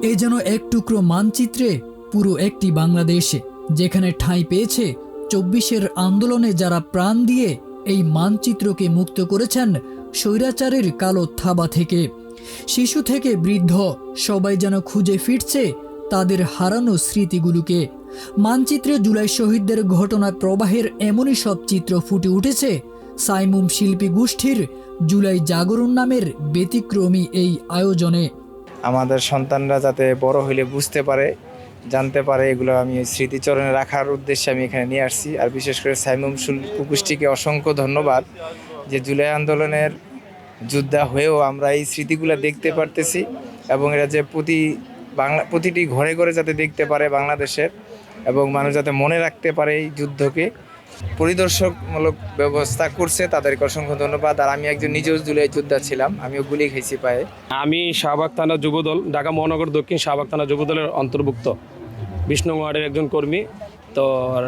এ যেন এক টুকরো মানচিত্রে পুরো একটি বাংলাদেশ, যেখানে ঠাঁই পেয়েছে ২৪-এর আন্দোলনে যারা প্রাণ দিয়ে এই মানচিত্রকে মুক্ত করেছেন স্বৈরাচারের কালো থাবা থেকে। শিশু থেকে বৃদ্ধ সবাই যেন খুঁজে ফিরছে তাদের হারানো স্মৃতিগুলোকে। মানচিত্রে জুলাই শহীদদের ঘটনা প্রবাহের এমনই সব চিত্র ফুটে উঠেছে সাইমুম শিল্পী গোষ্ঠীর জুলাই জাগরণ নামের ব্যতিক্রমী এই আয়োজনে। আমাদের সন্তানরা যাতে বড় হইলে বুঝতে পারে, জানতে পারে, এগুলো আমি স্মৃতিচরণে রাখার উদ্দেশ্যে আমি এখানে নিয়ে আসছি। আর বিশেষ করে সাইমুম শিল্পী গোষ্ঠীকে অসংখ্য ধন্যবাদ যে জুলাই আন্দোলনের যোদ্ধা হয়েও আমরা এই স্মৃতিগুলো দেখতে পারতেছি, এবং এরা যে প্রতিটি ঘরে ঘরে যাতে দেখতে পারে বাংলাদেশের, এবং মানুষ যাতে মনে রাখতে পারে এই যুদ্ধকে। পরিদর্শকমূলক ব্যবস্থা করছে, তাদেরকে অসংখ্য ধন্যবাদ। আর আমি একজন নিজেও জুলাই যোদ্ধা ছিলাম, আমিও গুলি খেয়েছি পায়ে। আমি শাহবাগ থানা যুবদল, ঢাকা মহানগর দক্ষিণ শাহবাগ থানা যুবদলের অন্তর্ভুক্ত ২০ নং ওয়ার্ডের একজন কর্মী। তো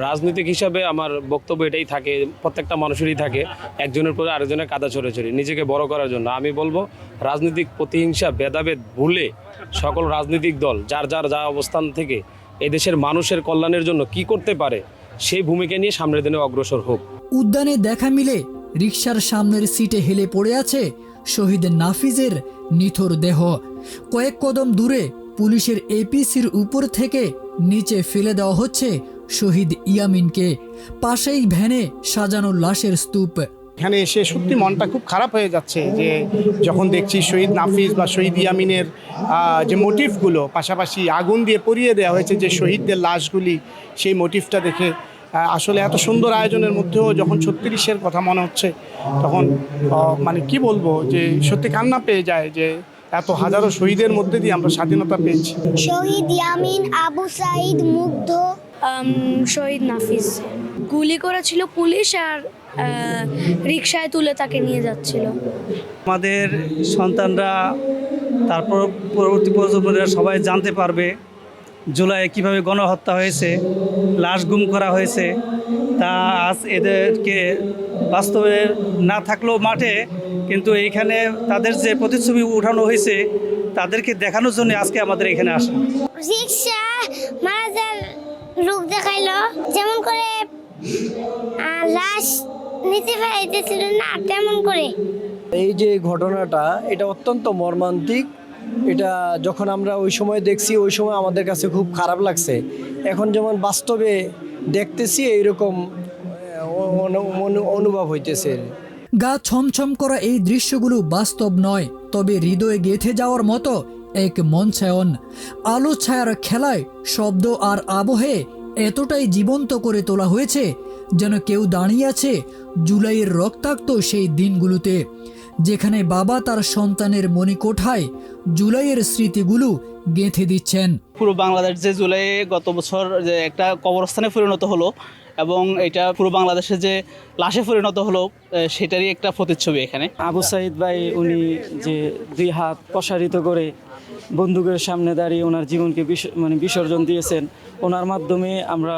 রাজনৈতিক হিসাবে আমার বক্তব্য এটাই থাকে, প্রত্যেকটা মানুষেরই থাকে, একজনের পরে আরেকজনের কাদা ছড়াছড়ি নিজেকে বড় করার জন্য। আমি বলবো রাজনৈতিক প্রতিহিংসা ভেদাভেদ ভুলে সকল রাজনৈতিক দল যার যা অবস্থান থেকে এই দেশের মানুষের কল্যাণের জন্য কি করতে পারে সেই ভূমিকা নিয়ে সামনের দিনে অগ্রসর হোক। উদ্যানে দেখা মিলে রিকশার সামনের সিটে হেলে পড়ে আছে শহীদ নাফিজের নিথর দেহ। কয়েক কদম দূরে পুলিশের এপিসির উপর থেকে নিচে ফেলে দেওয়া হচ্ছে শহীদ ইয়ামিনকে। পাশেই ভ্যানে সাজানো লাশের স্তূপ। এখানে এসে সত্যি মনটা খুব খারাপ হয়ে যাচ্ছে যে যখন দেখছি শহীদ নাফিজ বা শহীদ ইয়ামিনের যে মোটিভগুলো, পাশাপাশি আগুন দিয়ে পুড়িয়ে দেওয়া হয়েছে যে শহীদদের লাশগুলি, সেই মোটিভটা দেখে আসলে এত সুন্দর আয়োজনের মধ্যেও যখন ৩৬-এর কথা মনে হচ্ছে তখন মানে কি বলবো যে সত্যি কান্না পেয়ে যায় যে এত হাজারো শহীদের মধ্যে দিয়ে আমরা স্বাধীনতা পেয়েছি। শহীদ ইয়ামিন, আবু সাইদ, মুগ্ধ, শহীদ নাফিজ গুলি করেছিল পুলিশ, আর রিকশায় তুলে তাকে নিয়ে যাচ্ছিল। আমাদের সন্তানরা, তারপর পরবর্তী প্রজন্মরা সবাই জানতে পারবে জুলাইয়ে কীভাবে গণহত্যা হয়েছে, লাশ গুম করা হয়েছে। তা আজ এদেরকে বাস্তবে না থাকলেও মাঠে কিন্তু এইখানে তাদের যে প্রতিচ্ছবি উঠানো হয়েছে তাদেরকে দেখানোর জন্য আজকে আমাদের এখানে আসা। রিকশা মারা যাওয়ার রূপ দেখাইলো, যেমন করে লাশ নিচে ফেলাইতেছিল না তেমন করে। এই যে ঘটনাটা, এটা অত্যন্ত মর্মান্তিক। এটা যখন আমরা ওই সময় দেখছি, ওই সময় আমাদের কাছে খুব খারাপ লাগছে। এখন যেমন বাস্তবে দেখতেছি এইরকম অনুভব হইতেছে। গা ছমছম করা এই দৃশ্যগুলো বাস্তব নয়, তবে হৃদয়ে গেঁথে যাওয়ার মতো এক মঞ্চায়ন। আলো ছায়ার খেলায় শব্দ আর আবহে এতটাই জীবন্ত করে তোলা হয়েছে যেন কেউ দাঁড়িয়ে আছে জুলাইয়ের রক্তাক্ত সেই দিনগুলোতে, যেখানে বাবা তার সন্তানের মণিকোঠায় জুলাইয়ের স্মৃতিগুলো গেঁথে দিচ্ছেন। পুরো বাংলাদেশ যে জুলাইয়ে গত বছর যে একটা কবরস্থানে পরিণত হলো এবং এটা পুরো বাংলাদেশে যে লাশে পরিণত হলো সেটারই একটা প্রতিচ্ছবি এখানে। আবু সাইদ ভাই উনি যে 2 হাত প্রসারিত করে বন্দুকের সামনে দাঁড়িয়ে ওনার জীবনকে বিসর্জন দিয়েছেন, ওনার মাধ্যমে আমরা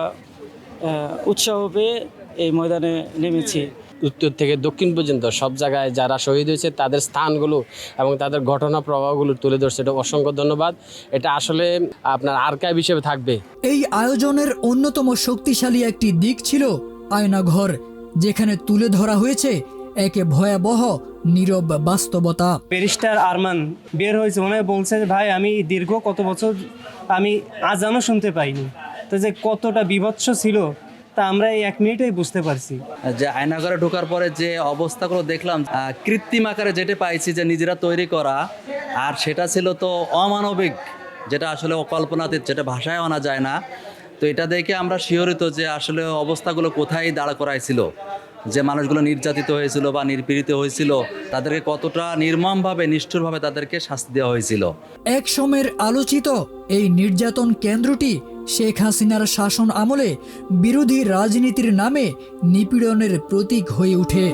উৎসাহ পেয়ে এই ময়দানে নেমেছি। উত্তর থেকে দক্ষিণ পর্যন্ত সব জায়গায় যারা শহীদ হয়েছে তাদের স্থানগুলো এবং তাদের ঘটনা প্রবাহগুলো তুলে ধরছে। এটা অসংখ্য ধন্যবাদ। এটা আসলে আপনার আর্কাইভ হিসেবে থাকবে। এই আয়োজনের অন্যতম শক্তিশালী একটি দিক ছিল আয়নাঘর, যেখানে তুলে ধরা হয়েছে একে ভয়াবহ নীরব বাস্তবতা। ব্যারিস্টার আরমান বের হয়েছে, মনে বলছে ভাই আমি দীর্ঘ কত বছর আমি আজানও শুনতে পাইনি, তো যে কতটা বিভৎস ছিল তা আমরা এই 1 মিনিটেই বুঝতে পারছি। যে আয়নাঘরে ঢোকার পরে যে অবস্থাগুলো দেখলাম, কৃত্রিম আকারে যেটা পাইছি যে নিজেরা তৈরি করা, আর সেটা ছিল তো অমানবিক, যেটা আসলে অকল্পনাতীত, যেটা ভাষায় আনা যায় না। তো এটা দেখে আমরা শিহরিত যে আসলে অবস্থাগুলো কোথায় দাঁড় করাইছিল, যে মানুষগুলো নির্যাতিত হয়েছিল বা নিপীড়িত হয়েছিল, তাদেরকে কতটা নির্মমভাবে, নিষ্ঠুরভাবে তাদেরকে শাস্তি দেওয়া হয়েছিল। এক সময়ের আলোচিত এই নির্যাতন কেন্দ্রটি শেখ হাসিনার শাসন আমলে বিরোধী রাজনীতির নামে নিপীড়নের প্রতীক হয়ে ওঠে।